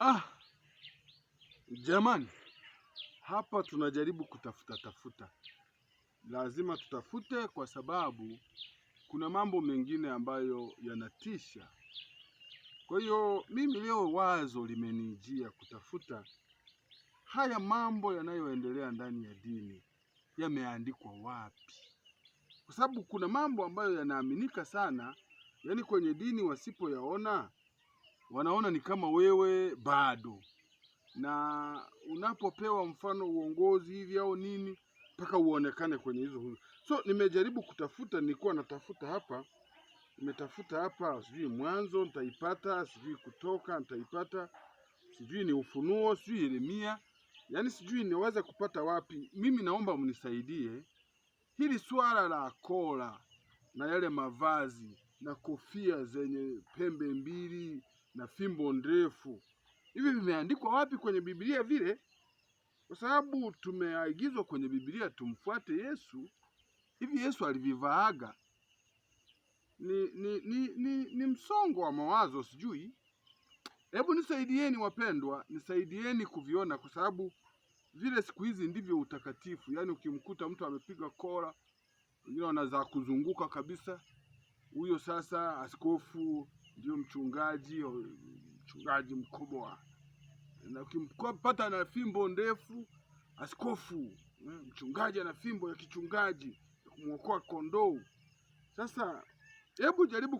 Ah, jamani, hapa tunajaribu tafuta. Lazima tutafute kwa sababu kuna mambo mengine ambayo yanatisha. Kwa hiyo mimi leo wazo limenijia kutafuta haya mambo yanayoendelea ndani ya dini yameandikwa wapi? Kwa sababu kuna mambo ambayo yanaaminika sana, yaani kwenye dini wasipoyaona wanaona ni kama wewe bado, na unapopewa mfano uongozi hivi au nini mpaka uonekane kwenye hizo. So nimejaribu kutafuta, nilikuwa natafuta hapa, nimetafuta hapa, sijui Mwanzo nitaipata, sijui Kutoka nitaipata, sijui ni Ufunuo, sijui Yeremia, yaani sijui niweza kupata wapi. Mimi naomba mnisaidie hili swala la kola na yale mavazi na kofia zenye pembe mbili na fimbo ndefu, hivi vimeandikwa wapi kwenye Biblia vile? Kwa sababu tumeagizwa kwenye Biblia tumfuate Yesu. Hivi Yesu alivivaaga? Ni msongo wa mawazo sijui. Hebu nisaidieni wapendwa, nisaidieni kuviona, kwa sababu vile siku hizi ndivyo utakatifu. Yaani ukimkuta mtu amepiga kola, wengine wanaanza kuzunguka kabisa, huyo sasa askofu ndio mchungaji mkubwa. Na ukimpata na fimbo ndefu, askofu, mchungaji ana fimbo ya kichungaji kumwokoa kondoo. Sasa hebu jaribu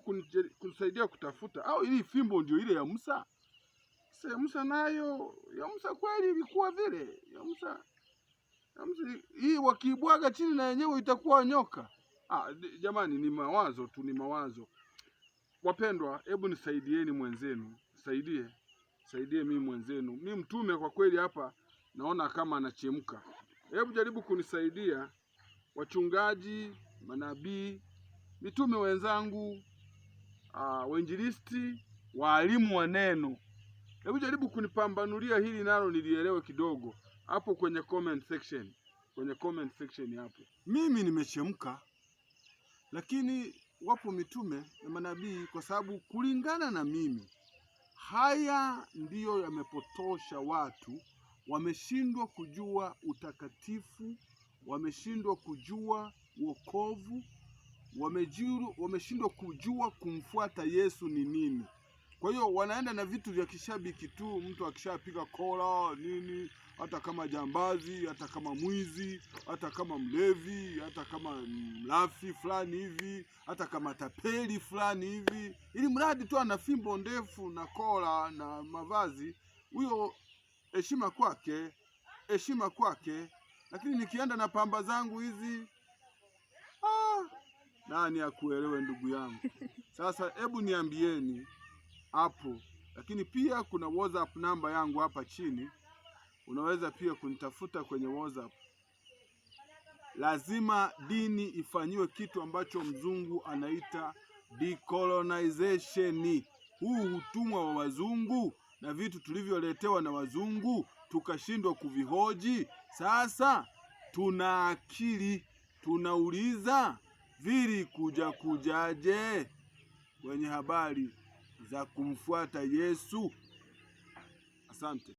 kunisaidia kutafuta, au hii fimbo ndio ile ya Musa? Sasa Musa nayo, ya Musa kweli ilikuwa vile? Ya Musa hii wakiibwaga chini na yenyewe itakuwa nyoka? Jamani, ni mawazo tu, ni mawazo. Wapendwa, hebu nisaidieni mwenzenu, saidie mimi mwenzenu. Mimi mtume kwa kweli hapa naona kama anachemka. Hebu jaribu kunisaidia, wachungaji, manabii, mitume wenzangu, wainjilisti, walimu wa neno. Hebu jaribu kunipambanulia hili nalo nilielewe kidogo hapo kwenye comment section. Kwenye comment section hapo. Mimi nimechemka, lakini wapo mitume na manabii, kwa sababu kulingana na mimi haya ndiyo yamepotosha watu. Wameshindwa kujua utakatifu, wameshindwa kujua wokovu, wameshindwa kujua kumfuata Yesu ni nini. Kwa hiyo wanaenda na vitu vya kishabiki tu. Mtu akishapiga kola nini, hata kama jambazi, hata kama mwizi, hata kama mlevi, hata kama mlafi fulani hivi, hata kama tapeli fulani hivi, ili mradi tu ana fimbo ndefu na kola na mavazi, huyo heshima kwake. Lakini nikienda na pamba zangu hizi, nani akuelewe ndugu yangu? Sasa hebu niambieni hapo. Lakini pia kuna WhatsApp namba yangu hapa chini, unaweza pia kunitafuta kwenye WhatsApp. Lazima dini ifanyiwe kitu ambacho mzungu anaita decolonization. Huu utumwa wa wazungu na vitu tulivyoletewa na wazungu tukashindwa kuvihoji. Sasa tuna akili, tunauliza vili kujaje kwenye habari za kumfuata Yesu. Asante.